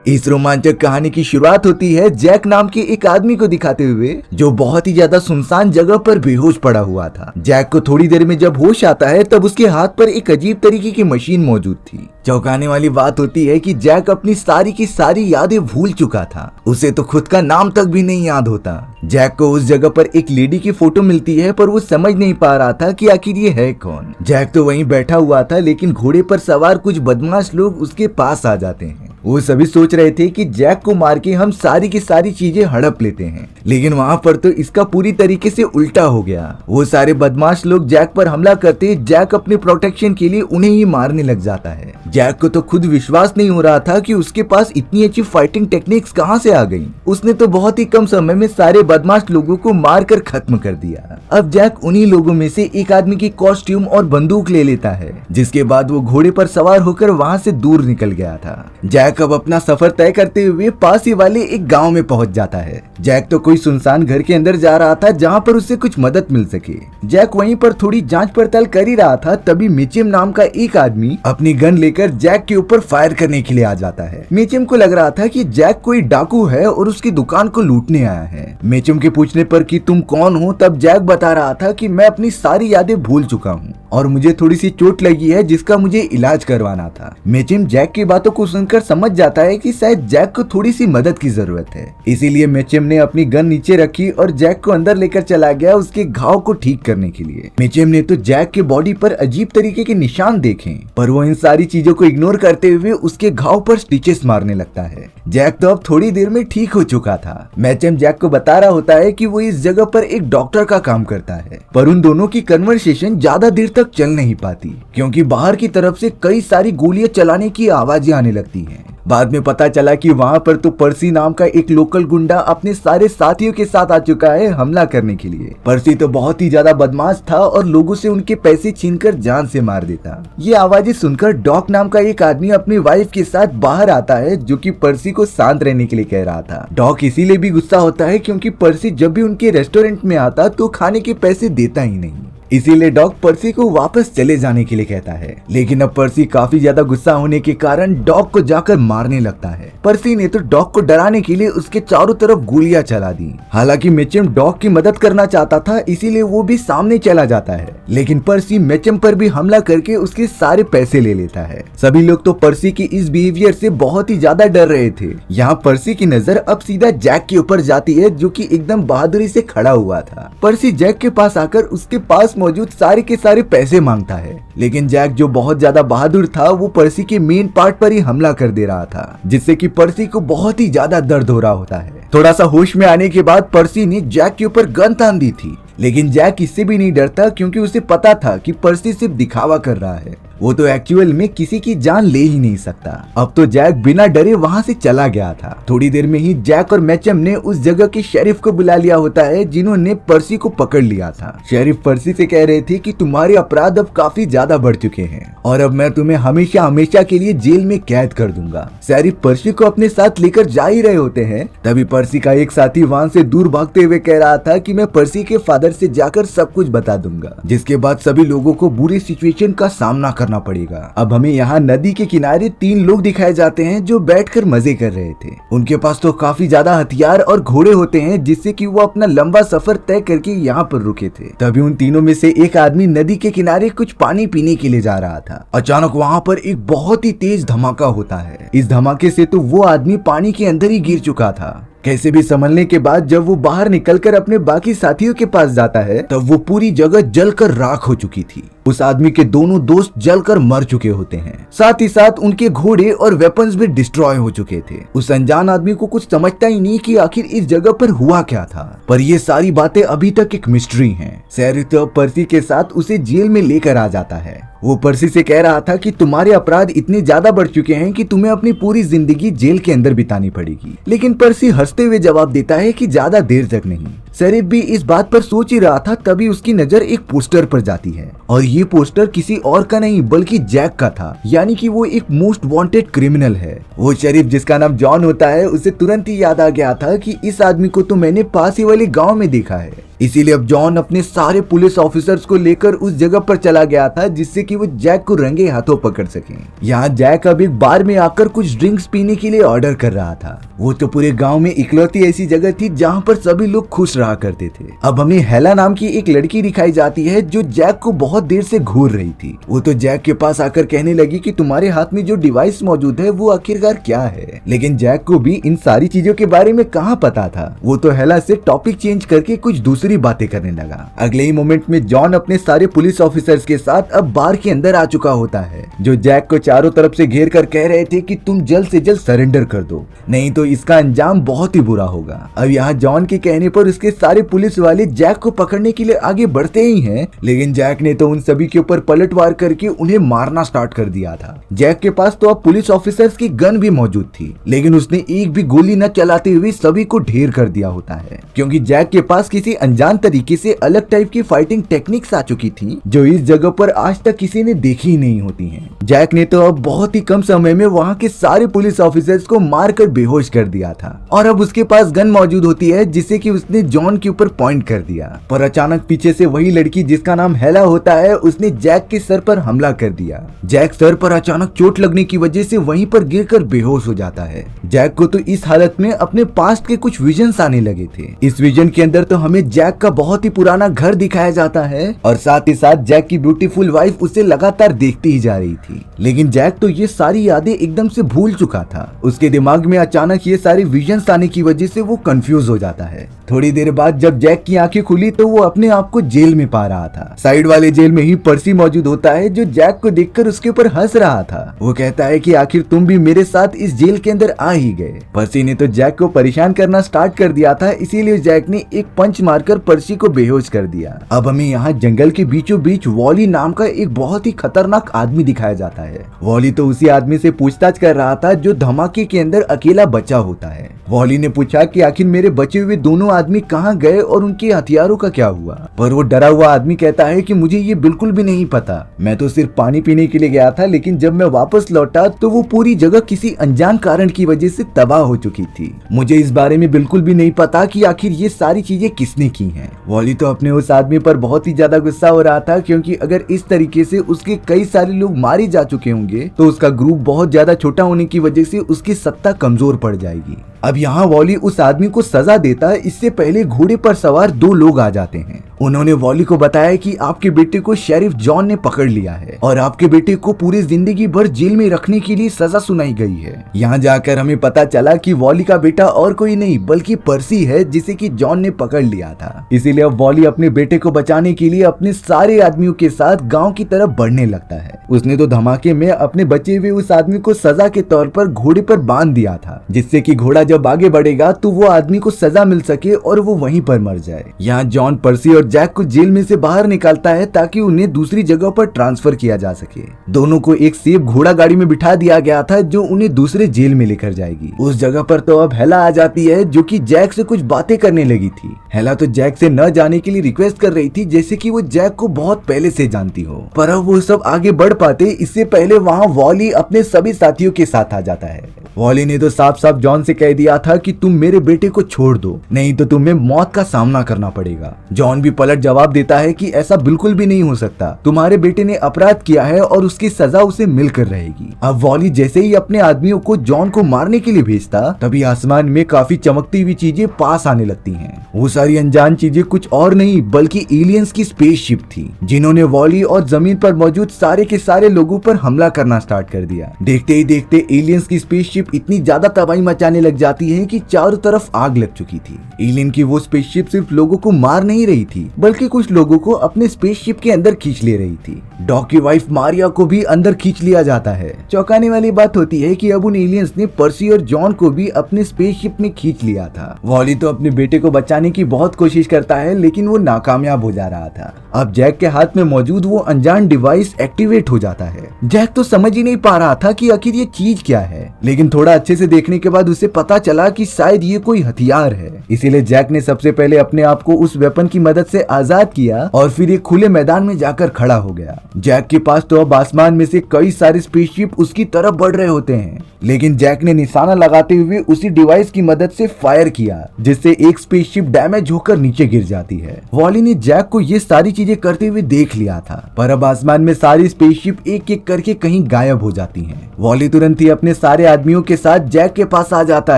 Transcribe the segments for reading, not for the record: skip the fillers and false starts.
इस रोमांचक कहानी की शुरुआत होती है जैक नाम के एक आदमी को दिखाते हुए जो बहुत ही ज्यादा सुनसान जगह पर बेहोश पड़ा हुआ था। जैक को थोड़ी देर में जब होश आता है तब उसके हाथ पर एक अजीब तरीके की मशीन मौजूद थी। चौंकाने वाली बात होती है कि जैक अपनी सारी की सारी यादें भूल चुका था। उसे तो खुद का नाम तक भी नहीं याद होता। जैक को उस जगह पर एक लेडी की फोटो मिलती है पर वो समझ नहीं पा रहा था कि आखिर ये है कौन। जैक तो वहीं बैठा हुआ था लेकिन घोड़े पर सवार कुछ बदमाश लोग उसके पास आ जाते हैं। वो सभी सोच रहे थे कि जैक को मार के हम सारी की सारी चीजें हड़प लेते हैं, लेकिन वहाँ पर तो इसका पूरी तरीके से उल्टा हो गया। वो सारे बदमाश लोग जैक पर हमला करते जैक अपने प्रोटेक्शन के लिए उन्हें ही मारने लग जाता है। जैक को तो खुद विश्वास नहीं हो रहा था कि उसके पास इतनी अच्छी फाइटिंग टेक्निक्स कहाँ से आ गई। उसने तो बहुत ही कम समय में सारे बदमाश लोगों को मार कर खत्म कर दिया। अब जैक उन्हीं लोगों में से एक आदमी की कॉस्ट्यूम और बंदूक ले लेता है, जिसके बाद वो घोड़े पर सवार होकर वहाँ से दूर निकल गया था। जैक अब अपना सफर तय करते हुए पास ही वाले एक गांव में पहुंच जाता है। जैक तो कोई सुनसान घर के अंदर जा रहा था जहां पर उसे कुछ मदद मिल सके। जैक वहीं पर थोड़ी जांच पड़ताल कर ही रहा था, तभी मिचिम नाम का एक आदमी अपनी गन लेकर जैक के ऊपर फायर करने के लिए आ जाता है। मिचिम को लग रहा था कि जैक कोई डाकू है और उसकी दुकान को लूटने आया है। मिचिम के पूछने पर कि तुम कौन हो, तब जैक बता रहा था कि मैं अपनी सारी यादें भूल चुका हूँ और मुझे थोड़ी सी चोट लगी है जिसका मुझे इलाज करवाना था। मिचिम जैक की बातों को सुनकर समझ जाता है कि शायद जैक को थोड़ी सी मदद की जरूरत है, इसीलिए मिचिम ने अपनी गन नीचे रखी और जैक को अंदर लेकर चला गया उसके घाव को ठीक करने के लिए। मिचिम ने तो जैक के बॉडी पर अजीब तरीके के निशान देखे, पर वो इन सारी चीजों को इग्नोर करते हुए उसके घाव पर स्टिचेस मारने लगता है। जैक तो अब थोड़ी देर में ठीक हो चुका था। मिचिम जैक को बता रहा होता है कि वो इस जगह पर एक डॉक्टर का काम करता है, पर उन दोनों की कन्वर्सेशन ज्यादा देर तक चल नहीं पाती क्योंकि बाहर की तरफ से कई सारी गोलियां चलाने की आवाजें आने लगती हैं। बाद में पता चला कि वहाँ पर तो पर्सी नाम का एक लोकल गुंडा अपने सारे साथियों के साथ आ चुका है हमला करने के लिए। पर्सी तो बहुत ही ज्यादा बदमाश था और लोगों से उनके पैसे छीनकर जान से मार देता। ये आवाजें सुनकर डॉक नाम का एक आदमी अपनी वाइफ के साथ बाहर आता है जो कि पर्सी को शांत रहने के लिए कह रहा था। डॉक इसीलिए भी गुस्सा होता है क्योंकि पर्सी जब भी उनके रेस्टोरेंट में आता तो खाने के पैसे देता ही नहीं, इसीलिए डॉग पर्सी को वापस चले जाने के लिए कहता है। लेकिन अब पर्सी काफी ज्यादा गुस्सा होने के कारण डॉग को जाकर मारने लगता है। पर्सी ने तो डॉग को डराने के लिए उसके चारों तरफ गोलियां चला दी। हालांकि मिचिम डॉग की मदद करना चाहता था, इसीलिए वो भी सामने चला जाता है, लेकिन पर्सी मिचिम पर भी हमला करके उसके सारे पैसे ले लेता है। सभी लोग तो पर्सी की इस बिहेवियर से बहुत ही ज्यादा डर रहे थे। यहाँ पर्सी की नजर अब सीधा जैक के ऊपर जाती है जो कि एकदम बहादुरी से खड़ा हुआ था। पर्सी जैक के पास आकर उसके पास मौजूद सारे के सारे पैसे मांगता है, लेकिन जैक जो बहुत ज्यादा बहादुर था वो पर्सी के मेन पार्ट पर ही हमला कर दे रहा था, जिससे कि पर्सी को बहुत ही ज्यादा दर्द हो रहा होता है। थोड़ा सा होश में आने के बाद पर्सी ने जैक के ऊपर गन तान दी थी, लेकिन जैक इससे भी नहीं डरता क्योंकि उसे पता था कि पर्सी सिर्फ दिखावा कर रहा है, वो तो एक्चुअल में किसी की जान ले ही नहीं सकता। अब तो जैक बिना डरे वहाँ से चला गया था। थोड़ी देर में ही जैक और मैचम ने उस जगह के शेरिफ को बुला लिया होता है जिन्होंने पर्सी को पकड़ लिया था। शेरिफ पर्सी से कह रहे थे कि तुम्हारे अपराध अब काफी ज्यादा बढ़ चुके हैं और अब मैं तुम्हें हमेशा हमेशा के लिए जेल में कैद कर दूंगा। शेरिफ पर्सी को अपने साथ लेकर जा ही रहे होते हैं, तभी पर्सी का एक साथी वहाँ से दूर भागते हुए कह रहा था कि मैं पर्सी के फादर से जाकर सब कुछ बता दूंगा, जिसके बाद सभी लोगों को बुरी सिचुएशन का सामना करना पड़ेगा। अब हमें यहाँ नदी के किनारे 3 लोग दिखाए जाते हैं जो बैठकर मजे कर रहे थे। उनके पास तो काफी ज्यादा हथियार और घोड़े होते हैं जिससे कि वो अपना लंबा सफर तय करके यहाँ पर रुके थे। तभी उन तीनों में से एक आदमी नदी के किनारे कुछ पानी पीने के लिए जा रहा था। अचानक वहाँ पर एक बहुत ही तेज धमाका होता है। इस धमाके से तो वो आदमी पानी के अंदर ही गिर चुका था। कैसे भी संभलने के बाद जब वो बाहर निकलकर अपने बाकी साथियों के पास जाता है तब वो पूरी जगह जलकर राख हो चुकी थी। उस आदमी के दोनों दोस्त जलकर मर चुके होते हैं, साथ ही साथ उनके घोड़े और वेपन्स भी डिस्ट्रॉय हो चुके थे। उस अनजान आदमी को कुछ समझता ही नहीं कि आखिर इस जगह पर हुआ क्या था, पर ये सारी बातें अभी तक एक मिस्ट्री हैं। शेरिफ तो पर्सी के साथ उसे जेल में लेकर आ जाता है। वो पर्सी से कह रहा था कि तुम्हारे अपराध इतने ज्यादा बढ़ चुके हैं कि तुम्हें अपनी पूरी जिंदगी जेल के अंदर बितानी पड़ेगी, लेकिन पर्सी हंसते हुए जवाब देता है कि ज्यादा देर तक नहीं। शेरिफ भी इस बात पर सोच ही रहा था, तभी उसकी नजर एक पोस्टर पर जाती है और ये पोस्टर किसी और का नहीं बल्कि जैक का था, यानी कि वो एक मोस्ट वांटेड क्रिमिनल है। वो शेरिफ जिसका नाम जॉन होता है उसे तुरंत ही याद आ गया था कि इस आदमी को तो मैंने पास ही वाले गाँव में देखा है। इसीलिए अब जॉन अपने सारे पुलिस ऑफिसर्स को लेकर उस जगह पर चला गया था जिससे कि वो जैक को रंगे हाथों पकड़ सके। यहाँ जैक अब एक बार में आकर कुछ ड्रिंक्स पीने के लिए ऑर्डर कर रहा था। वो तो पूरे गांव में इकलौती ऐसी जगह थी जहाँ पर सभी लोग खुश रहा करते थे। अब हमें हेला नाम की एक लड़की दिखाई जाती है जो जैक को बहुत देर से घूर रही थी। वो तो जैक के पास आकर कहने लगी कि तुम्हारे हाथ में जो डिवाइस मौजूद है वो आखिरकार क्या है, लेकिन जैक को भी इन सारी चीजों के बारे में कहाँ पता था। वो तो हेला से टॉपिक चेंज करके कुछ दूसरी बातें करने लगा। अगले ही मोमेंट में जॉन अपने सारे पुलिस ऑफिसर्स के साथ अब बार के अंदर आ चुका होता है, जो जैक को चारों तरफ से घेर कर कह रहे थे कि तुम जल्द से जल्द सरेंडर कर दो, नहीं तो इसका अंजाम बहुत ही बुरा होगा। अब यहाँ जॉन के कहने पर उसके सारे पुलिस वाले जैक को पकड़ने के लिए आगे बढ़ते ही हैं, लेकिन जैक ने तो उन सभी के ऊपर पलटवार करके उन्हें मारना स्टार्ट कर दिया था। जैक के पास तो अब पुलिस ऑफिसर्स की गन भी मौजूद थी, लेकिन उसने एक भी गोली न चलाते हुए सभी को ढेर कर दिया होता है, क्योंकि जैक के पास किसी अनजान तरीके से अलग टाइप की फाइटिंग टेक्निक्स आ चुकी थी जो इस जगह पर आज तक किसी ने देखी ही नहीं होती हैं। जैक ने तो अब बहुत ही कम समय में वहाँ के सारे पुलिस ऑफिसर्स को मारकर बेहोश कर दिया था, और अब उसके पास गन मौजूद होती है जिसे कि उसने जॉन के ऊपर पॉइंट कर दिया। पर अचानक पीछे से वही लड़की जिसका नाम हेला होता है उसने जैक के सर पर हमला कर दिया। जैक सर पर अचानक चोट लगने की वजह से वहीं पर गिरकर बेहोश हो जाता है। जैक को तो इस हालत में अपने पास्ट के कुछ विजन्स आने लगे थे। इस विजन के अंदर तो हमें जैक का बहुत ही पुराना घर दिखाया जाता है और साथ ही साथ जैक की ब्यूटीफुल वाइफ उसे लगातार देखती ही जा रही थी, लेकिन जैक तो ये सारी यादें एकदम से भूल चुका था। उसके दिमाग में अचानक ये सारे विजन्स आने की वजह से वो कंफ्यूज हो जाता है। थोड़ी देर बाद जब जैक की आंखें खुली तो वो अपने आप को जेल में पा रहा था। साइड वाले जेल में ही पर्सी मौजूद होता है जो जैक को देखकर उसके ऊपर हंस रहा था। वो कहता है कि आखिर तुम भी मेरे साथ इस जेल के अंदर आ ही गए। पर्सी ने तो जैक को परेशान करना स्टार्ट कर दिया था, इसीलिए जैक ने एक पंच मारकर पर्सी को बेहोश कर दिया। अब हमें यहाँ जंगल के बीचों बीच वॉली नाम का एक बहुत ही खतरनाक आदमी दिखाया जाता है। वॉली तो उसी आदमी से पूछताछ कर रहा था जो धमाके के अंदर अकेला बचा होता है। वॉली ने पूछा कि आखिर मेरे बचे हुए दोनों आदमी कहाँ गए और उनके हथियारों का क्या हुआ। पर वो डरा हुआ आदमी कहता है कि मुझे ये बिल्कुल भी नहीं पता, मैं तो सिर्फ पानी पीने के लिए गया था, लेकिन जब मैं वापस लौटा तो वो पूरी जगह किसी अनजान कारण की वजह से तबाह हो चुकी थी। मुझे इस बारे में बिल्कुल भी नहीं पता कि आखिर ये सारी चीजें किसने की हैं। वॉली तो अपने उस आदमी पर बहुत ही ज्यादा गुस्सा हो रहा था, क्योंकि अगर इस तरीके से उसके कई सारे लोग मारे जा चुके होंगे तो उसका ग्रुप बहुत ज्यादा छोटा होने की वजह से उसकी सत्ता कमजोर पड़ जाएगी। अब यहाँ वॉली उस आदमी को सजा देता है। इससे पहले घोड़े पर सवार दो लोग आ जाते हैं। उन्होंने वॉली को बताया कि आपके बेटे को शेरिफ जॉन ने पकड़ लिया है और आपके बेटे को पूरी जिंदगी भर जेल में रखने के लिए सजा सुनाई गई है। यहाँ जाकर हमें पता चला कि वॉली का बेटा और कोई नहीं बल्कि पर्सी है, जिसे कि जॉन ने पकड़ लिया था। इसीलिए अब वॉली अपने बेटे को बचाने के लिए अपने सारे आदमियों के साथ गाँव की तरफ बढ़ने लगता है। उसने तो धमाके में अपने बचे हुए उस आदमी को सजा के तौर पर घोड़े पर बांध दिया था, जिससे कि घोड़ा जब आगे बढ़ेगा तो वो आदमी को सजा मिल सके और वो वहीं पर मर जाए। यहाँ जॉन पर्सी और जैक को जेल में से बाहर निकालता है ताकि उन्हें दूसरी जगह पर ट्रांसफर किया जा सके। दोनों को एक सेफ घोड़ा गाड़ी में बिठा दिया गया था जो उन्हें दूसरे जेल में लेकर जाएगी। उस जगह पर तो अब हेला आ जाती है जो कि जैक से कुछ बातें करने लगी थी। हेला तो जैक से न जाने के लिए रिक्वेस्ट कर रही थी, जैसे कि वो जैक को बहुत पहले से जानती हो। पर अब वो सब आगे बढ़ पाते इससे पहले वहाँ वॉली अपने सभी साथियों के साथ आ जाता है। वॉली ने तो साफ साफ जॉन से कह दिया था कि तुम मेरे बेटे को छोड़ दो, नहीं तो तुम्हें मौत का सामना करना पड़ेगा। जॉन भी पलट जवाब देता है कि ऐसा बिल्कुल भी नहीं हो सकता, तुम्हारे बेटे ने अपराध किया है और उसकी सजा उसे मिलकर रहेगी। अब वॉली जैसे ही अपने आदमियों को जॉन को मारने के लिए भेजता, तभी आसमान में काफी चमकती हुई चीजें पास आने लगती हैं। वो सारी अनजान चीजें कुछ और नहीं बल्कि एलियंस की स्पेसशिप थी, जिन्होंने वॉली और जमीन पर मौजूद सारे के सारे लोगों पर हमला करना स्टार्ट कर दिया। देखते ही देखते एलियंस की स्पेसशिप इतनी ज्यादा तबाही मचाने लग जाती है कि चारों तरफ आग लग चुकी थी। एलियन की वो स्पेसशिप सिर्फ लोगों को मार नहीं रही थी, बल्कि कुछ लोगों को अपने स्पेसशिप के अंदर खींच ले रही थी। डॉग की वाइफ मारिया को भी अंदर खींच लिया जाता है। चौंकाने वाली बात होती है कि अब उन एलियंस ने पर्सी और जॉन को भी अपने स्पेसशिप में खींच लिया था। वॉली तो अपने बेटे को बचाने की बहुत कोशिश करता है, लेकिन वो नाकामयाब हो जा रहा था। अब जैक के हाथ में मौजूद वो अनजान डिवाइस एक्टिवेट हो जाता है। जैक तो समझ ही नहीं पा रहा था कि आखिर ये चीज क्या है, लेकिन थोड़ा अच्छे से देखने के बाद उसे पता चला कि शायद ये कोई हथियार है। इसीलिए जैक ने सबसे पहले अपने आप को उस वेपन की मदद से आजाद किया और फिर एक खुले मैदान में जाकर खड़ा हो गया। जैक के पास तो अब आसमान में से कई सारे स्पेसशिप उसकी तरफ बढ़ रहे होते हैं, लेकिन जैक ने निशाना लगाते हुए उसी डिवाइस की मदद से फायर किया, जिससे एक स्पेसशिप डैमेज होकर नीचे गिर जाती है। वॉली ने जैक को ये सारी चीजें करते हुए देख लिया था, पर अब आसमान में सारी स्पेसशिप एक एक करके कहीं गायब हो जाती हैं। वॉली तुरंत ही अपने सारे आदमियों के साथ जैक के पास आ जाता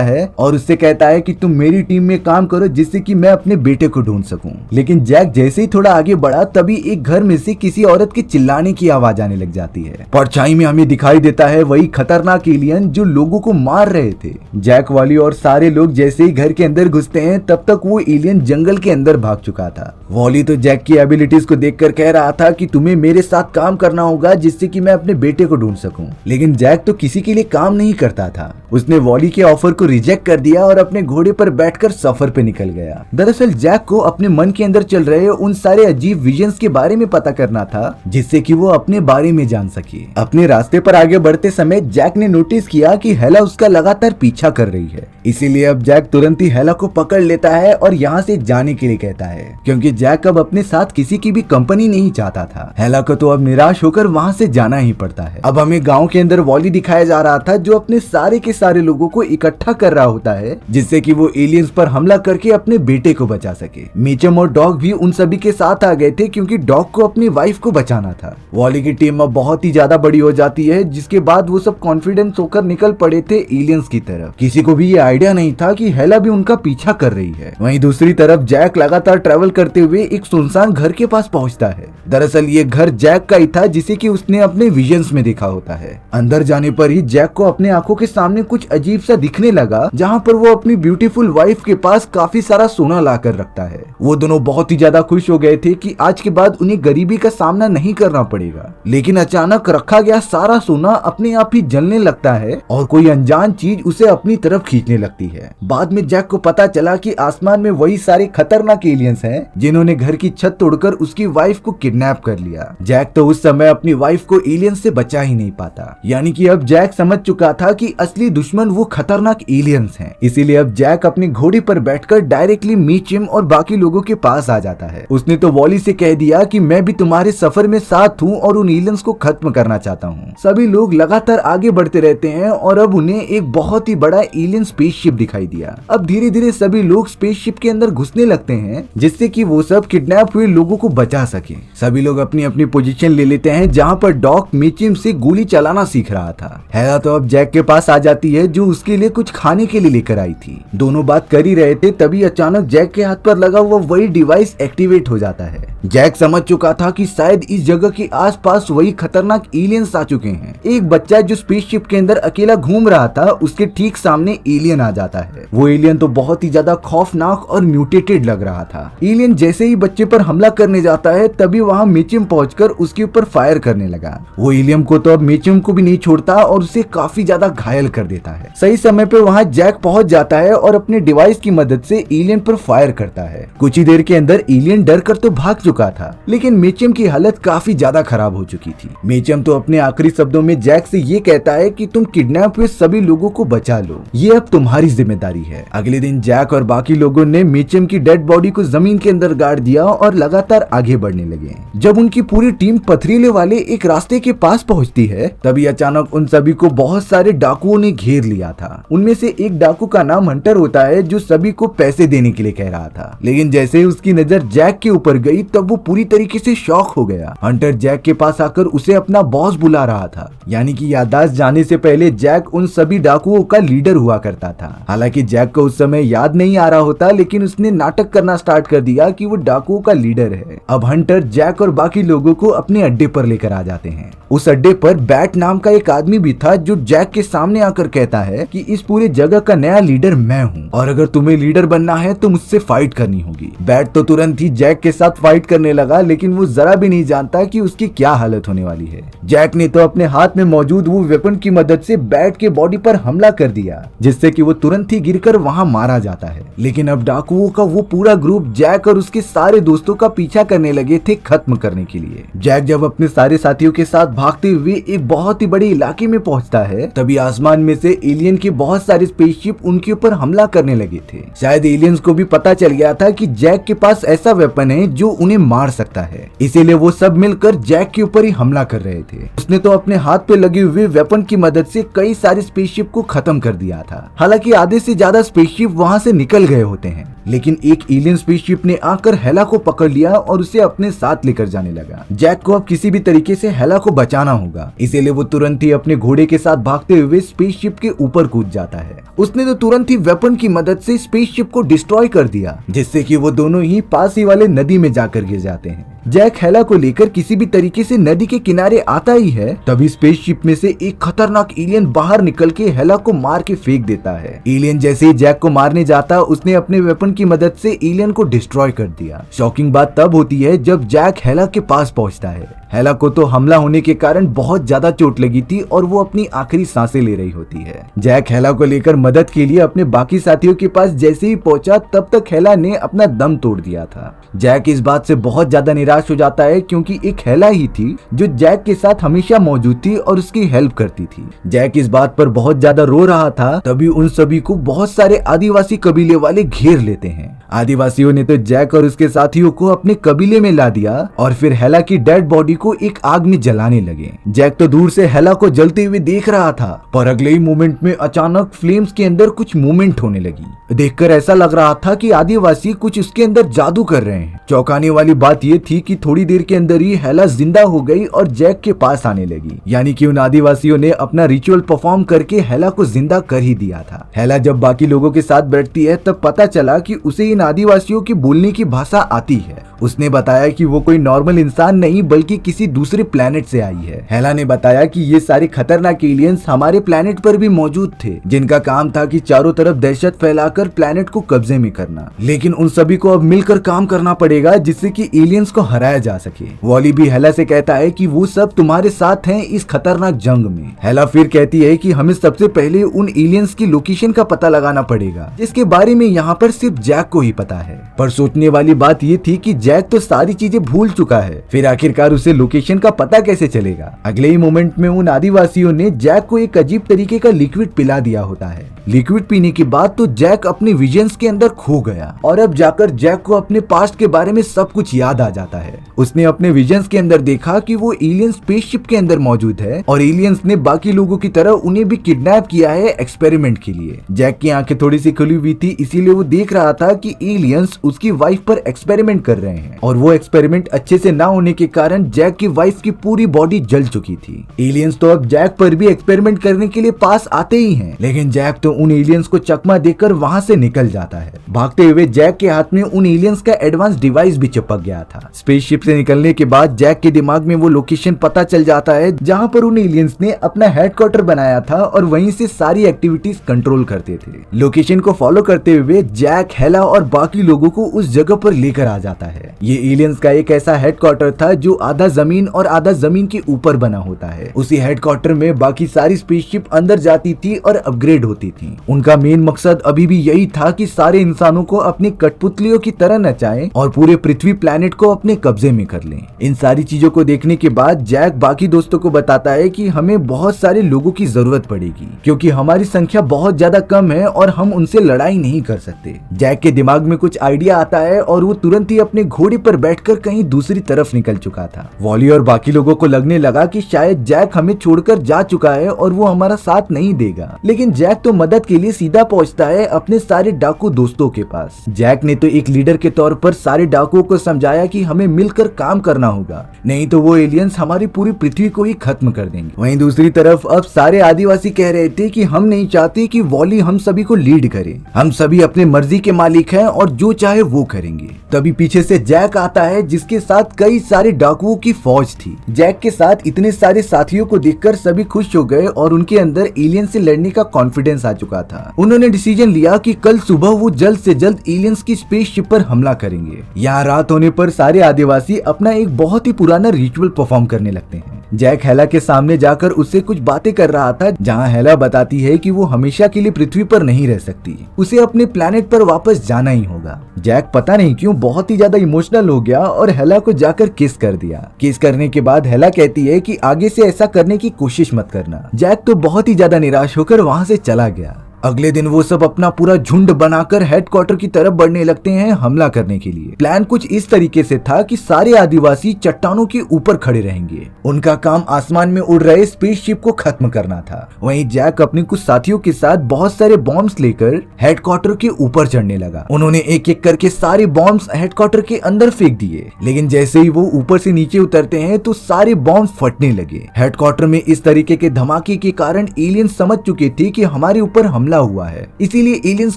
है और उससे कहता है कि तुम मेरी टीम में काम करो जिससे कि मैं अपने बेटे को ढूंढ सकूं। लेकिन जैक जैसे ही थोड़ा आगे बढ़ा तभी एक घर में से किसी औरत के चिल्लाने की आवाज आने लग जाती है। परछाई में हमें दिखाई देता है वही खतरनाक एलियन जो लोगों को मार रहे थे। जैक, वॉली और सारे लोग जैसे ही घर के अंदर घुसते हैं तब तक वो एलियन जंगल के अंदर भाग चुका था। वॉली तो जैक की एबिलिटीज को देखकर कह रहा था कि तुम्हें मेरे साथ काम करना होगा जिससे कि मैं अपने बेटे को ढूंढ सकूं। लेकिन जैक तो किसी के लिए काम नहीं करता था। उसने वॉली के ऑफर को रिजेक्ट कर दिया और अपने घोड़े पर बैठकर सफर पे निकल गया। दरअसल जैक को अपने मन के अंदर चल रहे उन सारे अजीब विजन्स के बारे में पता करना था जिससे कि वो अपने बारे में जान सके। अपने रास्ते पर आगे बढ़ते समय जैक ने नोटिस किया कि हेला उसका लगातार पीछा कर रही है। इसीलिए अब जैक तुरंत ही हेला को पकड़ लेता है और यहाँ से जाने के लिए कहता है, क्योंकि जैक अब अपने साथ किसी की भी कंपनी नहीं चाहता था। हेला को तो अब निराश होकर वहाँ से जाना ही पड़ता है। अब हमें गाँव के अंदर वॉली दिखाया जा रहा था जो अपने सारे के सारे लोगों को इकट्ठा कर रहा होता है जिससे कि वो एलियंस पर हमला करके अपने बेटे को बचा सके। मीचम और डॉग भी उन सभी के साथ आ गए थे क्योंकि डॉग को अपनी वाइफ को बचाना था। वॉली की टीम अब बहुत ही ज्यादा बड़ी हो जाती है जिसके बाद वो सब कॉन्फिडेंस होकर निकल पड़े थे एलियंस की तरफ। किसी को भी ये आइडिया नहीं था कि हेला भी उनका पीछा कर रही है। वहीं दूसरी तरफ जैक लगातार ट्रेवल करते हुए एक सुनसान घर के पास पहुंचता है। दरअसल ये घर जैक का ही था जिसे कि उसने अपने विजन्स में देखा होता है। अंदर जाने पर ही जैक को अपने आंखों के सामने कुछ अजीब सा दिखने लगा जहाँ पर वो अपनी ब्यूटीफुल वाइफ के पास काफी सारा सोना ला कर रखता है। वो दोनों बहुत ही ज्यादा खुश हो गए थे कि आज के बाद उन्हें गरीबी का सामना नहीं करना पड़ेगा। लेकिन अचानक रखा गया सारा सोना अपने आप ही जलने लगता है और कोई अनजान चीज उसे अपनी तरफ खींचने लगती है। बाद में जैक को पता चला कि आसमान में वही सारे खतरनाक एलियंस हैं जिन्होंने घर की छत तोड़कर उसकी वाइफ को किडनैप कर लिया। जैक तो उस समय अपनी वाइफ को एलियंस से बचा ही नहीं पाता। यानी कि अब जैक समझ चुका था कि असली दुश्मन वो खतरनाक एलियंस हैं। इसीलिए अब जैक अपने घोड़े पर बैठकर डायरेक्टली मीचिम और बाकी लोगों के पास आ जाता है। उसने तो वॉली से कह दिया कि मैं भी तुम्हारे सफर में साथ हूँ और उन एलियंस को खत्म करना चाहता हूँ। सभी लोग लगातार आगे बढ़ते रहते हैं और अब उन्हें एक बहुत ही बड़ा एलियन स्पेसशिप दिखाई दिया। अब धीरे धीरे सभी लोग स्पेसशिप के अंदर घुसने लगते हैं जिससे कि वो सब किडनैप हुए लोगों को बचा सके। सभी लोग अपनी अपनी पोजीशन ले लेते हैं जहाँ पर डॉग मीचिम से गोली चलाना सीख रहा था। हेला तो अब जैक के पास आ जाती है जो उसके लिए कुछ खाने के लिए लेकर आई थी। दोनों बात कर ही रहे थे तभी अचानक जैक के हाथ पर लगा हुआ वही डिवाइस एक्टिवेट हो जाता है। जैक समझ चुका था कि शायद इस जगह के आसपास वही खतरनाक एलियंस आ चुके हैं। एक बच्चा जो स्पेसशिप के अंदर अकेला घूम रहा था उसके ठीक सामने एलियन आ जाता है। वो एलियन तो बहुत ही ज्यादा खौफनाक और म्यूटेटेड लग रहा था। एलियन जैसे ही बच्चे पर हमला करने जाता है तभी वहाँ मीचिम पहुंचकर उसके ऊपर फायर करने लगा। वो एलियन को तो अब मीचिम को भी नहीं छोड़ता और उसे काफी ज्यादा घायल कर देता है। सही समय पे वहाँ जैक पहुंच जाता है और अपने डिवाइस की मदद से एलियन पर फायर करता है। कुछ ही देर के अंदर एलियन डर कर तो भाग चुका था, लेकिन मीचिम की हालत काफी ज्यादा खराब हो चुकी थी। मीचिम तो अपने आखिरी शब्दों में जैक से ये कहता है कि तुम किडनैप हुए सभी लोगों को बचा लो, ये अब तुम्हारी जिम्मेदारी है। अगले दिन जैक और बाकी लोगों ने मीचिम की डेड बॉडी को जमीन के अंदर गाड़ दिया और लगातार आगे बढ़ने लगे। जब उनकी पूरी टीम पथरीले वाले एक रास्ते के पास पहुंचती है तभी अचानक उन सभी को बहुत सारे डाकुओं ने घेर लिया था। उनमें से एक डाकू का नाम हंटर होता है जो सभी को पैसे देने के लिए कह रहा था, लेकिन जैसे ही उसकी नजर जैक के ऊपर गई तब वो पूरी तरीके से शॉक हो गया। हंटर जैक के पास आकर उसे अपना बॉस बुला रहा था, यानी कि याददाश्त जाने से पहले जैक उन सभी डाकुओं का लीडर हुआ करता था। हालांकि जैक को उस समय याद नहीं आ रहा होता, लेकिन उसने नाटक करना स्टार्ट कर दिया कि वो डाकुओं का लीडर है। अब हंटर जैक और बाकी लोगों को अपने अड्डे पर लेकर आ जाते हैं। उस अड्डे पर बैट नाम का एक आदमी भी था जो जैक के सामने आकर कहता है कि इस पूरे जगह का नया लीडर मैं हूँ और अगर तुम्हें लीडर बनना है तो मुझसे फाइट करनी होगी। बैट तो तुरंत ही जैक के साथ फाइट करने लगा, लेकिन वो जरा भी नहीं जानता कि उसकी क्या हालत होने वाली है। जैक ने तो अपने हाथ में मौजूद वो वेपन की मदद से बैट के बॉडी पर हमला कर दिया, जिससे कि वो तुरंत ही गिरकर वहां मारा जाता है। लेकिन अब डाकुओं का वो पूरा ग्रुप जैक और उसके सारे दोस्तों का पीछा करने लगे थे खत्म करने के लिए। जैक जब अपने सारे साथियों के साथ भागते हुए एक बहुत ही बड़े इलाके में पहुंचता है तभी आसमान में से एलियन के बहुत सारे स्पेसशिप उनके ऊपर हमला करने लगे थे। शायद एलियंस को भी पता चल गया था कि जैक के पास ऐसा वेपन है जो उन्हें उन्हें मार सकता है। इसीलिए वो सब मिलकर जैक के ऊपर ही हमला कर रहे थे। उसने तो अपने हाथ पे लगे हुए वेपन की मदद से कई सारे स्पेसशिप को खत्म कर दिया था। हालांकि आधे से ज्यादा स्पेसशिप वहां से निकल गए होते हैं, लेकिन एक एलियन स्पेसशिप ने आकर हेला को पकड़ लिया और उसे अपने साथ लेकर जाने लगा। जैक को अब किसी भी तरीके से हेला को बचाना होगा, इसीलिए वो तुरंत ही अपने घोड़े के साथ भागते हुए स्पेसशिप के ऊपर कूद जाता है। उसने तो तुरंत ही वेपन की मदद से स्पेसशिप को डिस्ट्रॉय कर दिया, जिससे कि वो दोनों ही पास ही वाले नदी में जाकर गिर जाते हैं। जैक हेला को लेकर किसी भी तरीके से नदी के किनारे आता ही है, तभी स्पेसशिप में से एक खतरनाक एलियन बाहर निकल के हेला को मार के फेंक देता है। एलियन जैसे ही जैक को मारने जाता, उसने अपने वेपन की मदद से एलियन को डिस्ट्रॉय कर दिया। शॉकिंग बात तब होती है जब जैक हेला के पास पहुंचता है। हेला को तो हमला होने के कारण बहुत ज्यादा चोट लगी थी और वो अपनी आखिरी सांसें ले रही होती है। जैक हेला को लेकर मदद के लिए अपने बाकी साथियों के पास जैसे ही पहुंचा, तब तक हेला ने अपना दम तोड़ दिया था। जैक इस बात से बहुत ज्यादा निराश हो जाता है, क्योंकि एक हेला ही थी जो जैक के साथ हमेशा मौजूद थी और उसकी हेल्प करती थी। जैक इस बात पर बहुत ज्यादा रो रहा था, तभी उन सभी को बहुत सारे आदिवासी कबीले वाले घेर लेते हैं। आदिवासियों ने तो जैक और उसके साथियों को अपने कबीले में ला दिया और फिर हेला की डेड बॉडी को एक आग में जलाने लगे। जैक तो दूर से हेला को जलते हुए देख रहा था, पर अगले ही मोमेंट में अचानक फ्लेम्स के अंदर कुछ मूवमेंट होने लगी। देखकर ऐसा लग रहा था कि आदिवासी कुछ उसके अंदर जादू कर रहे हैं। चौंकाने वाली बात यह थी कि थोड़ी देर के अंदर ही हेला जिंदा हो गई और जैक के पास आने लगी। यानी कि उन आदिवासियों ने अपना रिचुअल परफॉर्म करके हेला को जिंदा कर ही दिया था। हेला जब बाकी लोगों के साथ बैठती है, तब पता चला कि उसे इन आदिवासियों की बोलने की भाषा आती है। उसने बताया कि वो कोई नॉर्मल इंसान नहीं बल्कि किसी दूसरे प्लेनेट से आई है। हेला ने बताया कि ये सारे खतरनाक एलियंस हमारे प्लेनेट पर भी मौजूद थे, जिनका काम था कि चारों तरफ दहशत फैलाकर प्लेनेट को कब्जे में करना। लेकिन उन सभी को अब मिलकर काम करना पड़ेगा, जिससे कि एलियंस को हराया जा सके। वॉली भी हेला से कहता है कि वो सब तुम्हारे साथ हैं इस खतरनाक जंग में। हेला फिर कहती है कि हमें सबसे पहले उन एलियंस की लोकेशन का पता लगाना पड़ेगा, जिसके बारे में यहाँ पर सिर्फ जैक को ही पता है। पर सोचने वाली बात ये थी कि जैक तो सारी चीजें भूल चुका है, फिर आखिरकार उसे लोकेशन का पता कैसे चलेगा। अगले ही मोमेंट में उन आदिवासियों ने जैक को एक अजीब तरीके का लिक्विड पिला दिया होता है। लिक्विड पीने के बाद तो जैक अपने विजन्स के अंदर खो गया और अब जाकर जैक को अपने पास्ट के बारे में सब कुछ याद आ जाता है। उसने अपने विजन्स के अंदर देखा कि वो एलियन स्पेसशिप के अंदर मौजूद है और एलियंस ने बाकी लोगों की तरह उन्हें भी किडनैप किया है एक्सपेरिमेंट के लिए। जैक की आंखें थोड़ी सी खुली हुई थी, इसीलिए वो देख रहा था कि एलियंस उसकी वाइफ पर एक्सपेरिमेंट कर रहे हैं और वो एक्सपेरिमेंट अच्छे से ना होने के कारण जैक की वाइफ की पूरी बॉडी जल चुकी थी। एलियंस तो अब जैक पर भी एक्सपेरिमेंट करने के लिए पास आते ही हैं, लेकिन जैक तो उन एलियंस को चकमा देकर वहां से निकल जाता है। भागते हुए जैक के हाथ में उन एलियंस का एडवांस डिवाइस भी चिपक गया था। स्पेसशिप से निकलने के बाद जैक के दिमाग में वो लोकेशन पता चल जाता है जहां पर उन एलियंस ने अपना हेडक्वार्टर बनाया था और वहीं से सारी एक्टिविटीज कंट्रोल करते थे। लोकेशन को फॉलो करते हुए जैक, हेला और बाकी लोगों को उस जगह पर लेकर आ जाता है। ये एलियंस का एक ऐसा हेडक्वार्टर था जो आधा जमीन और आधा जमीन के ऊपर बना होता है। उसी हेडक्वार्टर में बाकी सारी स्पेसशिप अंदर जाती थी और अपग्रेड होती थी। उनका मेन मकसद अभी भी यही था कि सारे इंसानों को अपनी कठपुतलियों की तरह नचाएं और पूरे पृथ्वी प्लेनेट को अपने कब्जे में कर लें। इन सारी चीजों को देखने के बाद जैक बाकी दोस्तों को बताता है कि हमें बहुत सारे लोगों की जरूरत पड़ेगी, क्योंकि हमारी संख्या बहुत ज्यादा कम है और हम उनसे लड़ाई नहीं कर सकते। जैक के दिमाग में कुछ आइडिया आता है और वो तुरंत ही अपने घोड़े पर बैठकर कहीं दूसरी तरफ निकल चुका था। वॉली और बाकी लोगों को लगने लगा कि शायद जैक हमें छोड़कर जा चुका है और वो हमारा साथ नहीं देगा, लेकिन जैक तो मदद के लिए सीधा पहुंचता है अपने सारे डाकू दोस्तों के पास। जैक ने तो एक लीडर के तौर पर सारे डाकुओं को समझाया कि हमें मिलकर काम करना होगा, नहीं तो वो एलियंस हमारी पूरी पृथ्वी को ही खत्म कर देंगे। वहीं दूसरी तरफ अब सारे आदिवासी कह रहे थे कि हम नहीं चाहते कि वॉली हम सभी को लीड करे, हम सभी अपने मर्जी के मालिक हैं और जो चाहे वो करेंगे। तभी पीछे से जैक आता है जिसके साथ कई सारे डाकुओं की फौज थी। जैक के साथ इतने सारे साथियों को देखकर सभी खुश हो गए और उनके अंदर एलियन से लड़ने का कॉन्फिडेंस आ चुका था। उन्होंने डिसीजन लिया कि कल सुबह वो जल्द से जल्द एलियंस की स्पेसशिप पर हमला करेंगे। यहाँ रात होने पर सारे आदिवासी अपना एक बहुत ही पुराना रिचुअल परफॉर्म करने लगते हैं। जैक हेला के सामने जाकर उससे कुछ बातें कर रहा था, जहाँ हेला बताती है कि वो हमेशा के लिए पृथ्वी पर नहीं रह सकती, उसे अपने प्लेनेट पर वापस जाना ही होगा। जैक पता नहीं क्यों बहुत ही ज्यादा इमोशनल हो गया और हेला को जाकर किस कर दिया। किस करने के बाद हेला कहती है कि आगे से ऐसा करने की कोशिश मत करना। जैक तो बहुत ही ज्यादा निराश होकर वहाँ से चला गया। अगले दिन वो सब अपना पूरा झुंड बनाकर हेडक्वार्टर की तरफ बढ़ने लगते हैं हमला करने के लिए। प्लान कुछ इस तरीके से था कि सारे आदिवासी चट्टानों के ऊपर खड़े रहेंगे। उनका काम आसमान में उड़ रहे स्पेसशिप को खत्म करना था। वहीं जैक अपने कुछ साथियों के साथ बहुत सारे बॉम्ब्स लेकर हेडक्वार्टर के ऊपर चढ़ने लगा। उन्होंने एक एक करके सारे बॉम्ब्स हेडक्वार्टर के अंदर फेंक दिए, लेकिन जैसे ही वो ऊपर से नीचे उतरते हैं तो सारे बॉम्ब फटने लगे। हेडक्वार्टर में इस तरीके के धमाके के कारण एलियंस समझ चुके थे कि हमारे ऊपर हमला हुआ है, इसीलिए एलियंस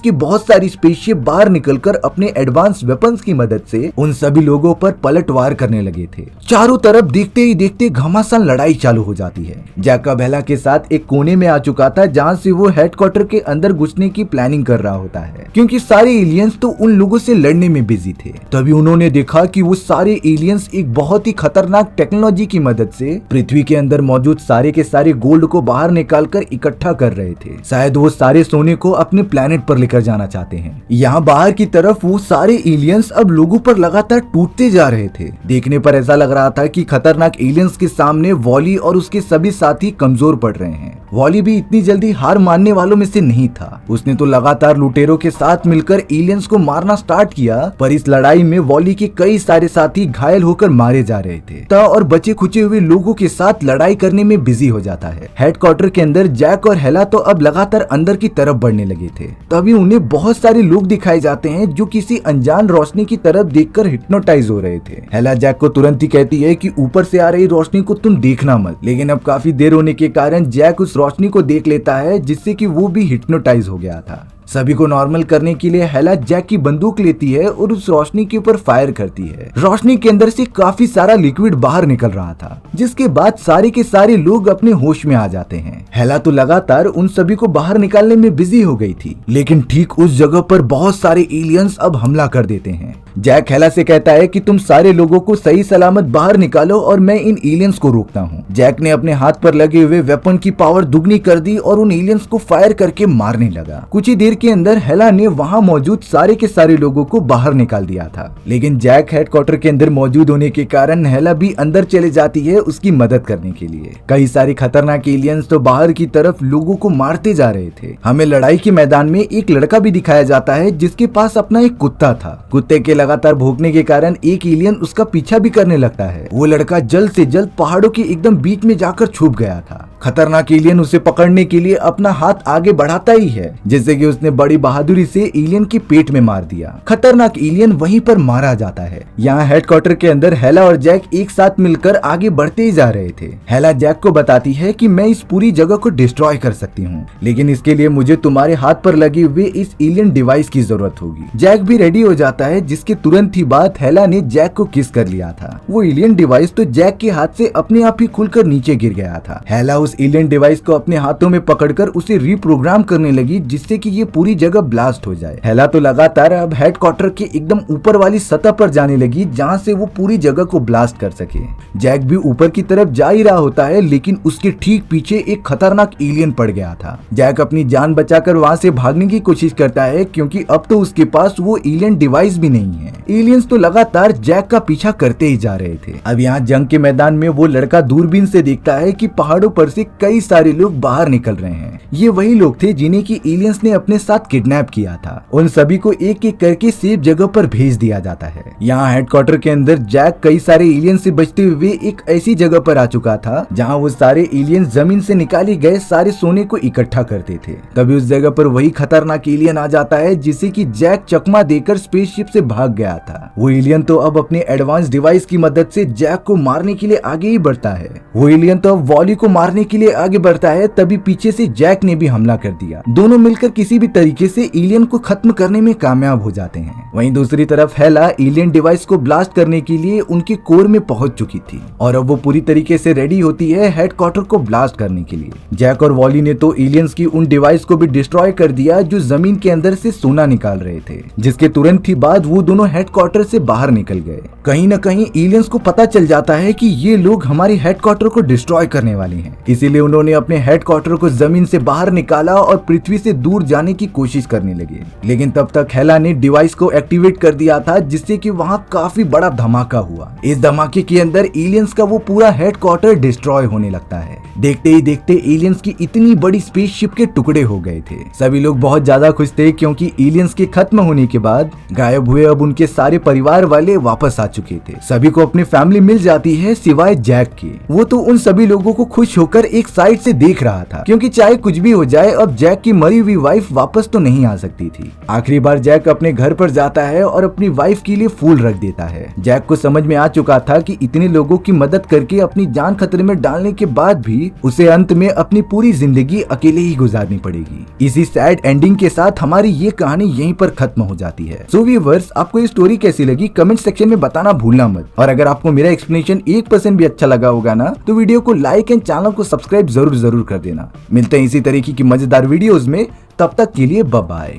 की बहुत सारी स्पेसशिप बाहर निकलकर अपने एडवांस वेपन्स की मदद से उन सभी लोगों पर पलटवार करने लगे थे। चारों तरफ देखते ही देखते घमासान लड़ाई चालू हो जाती है। जैक बेला के साथ एक कोने में आ चुका था जहां से वो हेडक्वार्टर के अंदर घुसने की प्लानिंग कर रहा होता है, क्योंकि सारे एलियंस तो उन लोगों से लड़ने में बिजी थे। तभी उन्होंने देखा कि वो सारे एलियंस एक बहुत ही खतरनाक टेक्नोलॉजी की मदद से पृथ्वी के अंदर मौजूद सारे के सारे गोल्ड को बाहर निकालकर इकट्ठा कर रहे थे। शायद वो सारे सोने को अपने प्लेनेट पर लेकर जाना चाहते हैं। यहाँ बाहर की तरफ वो सारे एलियंस अब लोगों पर लगातार टूटते जा रहे थे। देखने पर ऐसा लग रहा था कि खतरनाक एलियंस के सामने वॉली और उसके सभी साथी कमजोर पड़ रहे हैं। वॉली भी इतनी जल्दी हार मानने वालों में से नहीं था। उसने तो लगातार लुटेरों के साथ मिलकर एलियंस को मारना स्टार्ट किया, पर इस लड़ाई में वॉली के कई सारे साथी घायल होकर मारे जा रहे थे और बचे खुचे हुए लोगों के साथ लड़ाई करने में बिजी हो जाता है। हेडक्वार्टर के अंदर जैक और हेला तो अब लगातार अंदर की तरफ बढ़ने लगे थे। तभी उन्हें बहुत सारे लोग दिखाए जाते हैं जो किसी अनजान रोशनी की तरफ देखकर हिप्नोटाइज हो रहे थे। हेला जैक को तुरंत ही कहती है कि ऊपर से आ रही रोशनी को तुम देखना मत, लेकिन अब काफी देर होने के कारण जैक उस रोशनी को देख लेता है, जिससे कि वो भी हिप्नोटाइज हो गया था। सभी को नॉर्मल करने के लिए हेला जैक की बंदूक लेती है और उस रोशनी के ऊपर फायर करती है। रोशनी के अंदर से काफी सारा लिक्विड बाहर निकल रहा था, जिसके बाद सारे के सारे लोग अपने होश में आ जाते हैं। हेला तो लगातार उन सभी को बाहर निकालने में बिजी हो गई थी, लेकिन ठीक उस जगह पर बहुत सारे एलियंस अब हमला कर देते हैं। जैक हेला से कहता है कि तुम सारे लोगों को सही सलामत बाहर निकालो और मैं इन एलियंस को रोकता हूँ। जैक ने अपने हाथ पर लगे हुए वेपन की पावर दुगनी कर दी और उन एलियंस को फायर करके मारने लगा। कुछ ही देर के अंदर हेला ने वहां मौजूद सारे के सारे लोगों को बाहर निकाल दिया था, लेकिन जैक हेडक्वार्टर के अंदर मौजूद होने के कारण हेला भी अंदर चले जाती है उसकी मदद करने के लिए। कई सारे खतरनाक एलियंस तो बाहर की तरफ लोगों को मारते जा रहे थे। हमें लड़ाई के मैदान में एक लड़का भी दिखाया जाता है जिसके पास अपना एक कुत्ता था। कुत्ते के लगातार भौंकने के कारण एक एलियन उसका पीछा भी करने लगता है। वो लड़का जल्द से जल्द पहाड़ों के एकदम बीच में जाकर छुप गया था। खतरनाक एलियन उसे पकड़ने के लिए अपना हाथ आगे बढ़ाता ही है, जिससे कि उसने बड़ी बहादुरी से एलियन के पेट में मार दिया। खतरनाक एलियन वहीं पर मारा जाता है। यहाँ हेडक्वार्टर के अंदर हेला और जैक एक साथ मिलकर आगे बढ़ते ही जा रहे थे। हेला जैक को बताती है कि मैं इस पूरी जगह को डिस्ट्रॉय कर सकती हूँ, लेकिन इसके लिए मुझे तुम्हारे हाथ पर लगे हुए इस एलियन डिवाइस की जरूरत होगी। जैक भी रेडी हो जाता है, जिसके तुरंत ही बाद हेला ने जैक को किस कर लिया था। वो एलियन डिवाइस तो जैक के हाथ से अपने आप ही खुलकर नीचे गिर गया था। हेला उस एलियन डिवाइस को अपने हाथों में पकड़कर उसे रीप्रोग्राम करने लगी, जिससे कि ये पूरी जगह ब्लास्ट हो जाए। हेला तो लगातार अब हेडक्वार्टर के एकदम ऊपर वाली सतह पर जाने लगी, जहां से वो पूरी जगह को ब्लास्ट कर सके। जैक भी ऊपर की तरफ जा ही रहा होता है, लेकिन उसके ठीक पीछे एक खतरनाक एलियन पड़ गया था। जैक अपनी जान बचाकर वहां से भागने की कोशिश करता है, क्योंकि अब तो उसके पास वो एलियन डिवाइस भी नहीं है। एलियंस तो लगातार जैक का पीछा करते ही जा रहे थे। अब यहाँ जंग के मैदान में वो लड़का दूरबीन से देखता है कि पहाड़ों पर से कई सारे लोग बाहर निकल रहे हैं। ये वही लोग थे जिन्हें की एलियंस ने अपने साथ किडनैप किया था। उन सभी को एक एक करके सेफ जगह पर भेज दिया जाता है। यहाँ हेडक्वार्टर के अंदर जैक कई सारे एलियन से बचते हुए एक ऐसी जगह पर आ चुका था जहाँ वो सारे एलियन जमीन से निकाले गए सारे सोने को इकट्ठा करते थे। तभी उस जगह पर वही खतरनाक एलियन आ जाता है, जिसे कि जैक चकमा देकर स्पेसशिप से भाग गया था। वो एलियन तो अब अपने एडवांस डिवाइस की मदद से जैक को मारने के लिए आगे ही बढ़ता है। वो एलियन तो अब वॉली को मारने के लिए आगे बढ़ता है, तभी पीछे से जैक ने भी हमला कर दिया। दोनों मिलकर किसी भी तरीके से एलियन को खत्म करने में कामयाब हो जाते हैं। वहीं दूसरी तरफ हेला एलियन डिवाइस को ब्लास्ट करने के लिए उनके कोर में पहुंच चुकी थी और अब वो पूरी तरीके से रेडी होती है हेडक्वार्टर को ब्लास्ट करने के लिए। जैक और वॉली ने तो एलियंस की उन डिवाइस को भी डिस्ट्रॉय कर दिया जो जमीन के अंदर से सोना निकाल रहे थे, जिसके तुरंत ही बाद वो दोनों हेडक्वार्टर से बाहर निकल गए। कहीं न कहीं एलियंस को पता चल जाता है कि ये लोग हमारे हेडक्वार्टर को डिस्ट्रॉय करने वाले हैं, इसीलिए उन्होंने अपने हेडक्वार्टर को जमीन से बाहर निकाला और पृथ्वी से दूर जाने की कोशिश करने लगे। लेकिन तब तक हेला ने डिवाइस को एक्टिवेट कर दिया था, जिससे कि वहाँ काफी बड़ा धमाका हुआ। इस धमाके के अंदर एलियंस का वो पूरा हेडक्वार्टर डिस्ट्रॉय होने लगता है। देखते ही देखते एलियंस की इतनी बड़ी स्पेसशिप के टुकड़े हो गए थे। सभी लोग बहुत ज्यादा खुश थे, क्योंकि एलियंस के खत्म होने के बाद गायब हुए अब उनके सारे परिवार वाले वापस आ चुके थे। सभी को अपनी फैमिली मिल जाती है सिवाय जैक के। वो तो उन सभी लोगों को खुश होकर एक साइड से देख रहा था, क्योंकि चाहे कुछ भी हो जाए अब जैक की मरी हुई वाइफ वापस तो नहीं आ सकती थी। आखिरी बार जैक अपने घर पर जाता है और अपनी वाइफ के लिए फूल रख देता है। जैक को समझ में आ चुका था कि इतने लोगों की मदद करके अपनी जान खतरे में डालने के बाद भी उसे अंत में अपनी पूरी जिंदगी अकेले ही गुजारनी पड़ेगी। इसी सैड एंडिंग के साथ हमारी ये कहानी यहीं पर खत्म हो जाती है। सो व्यूअर्स, आपको ये स्टोरी कैसी लगी कमेंट सेक्शन में बताना भूलना मत। और अगर आपको मेरा एक्सप्लेनेशन 1% भी अच्छा लगा होगा ना, तो वीडियो को लाइक एंड चैनल को सब्सक्राइब जरूर कर देना। मिलते हैं इसी तरीके की मजेदार वीडियोस में, तब तक के लिए बाय बाय।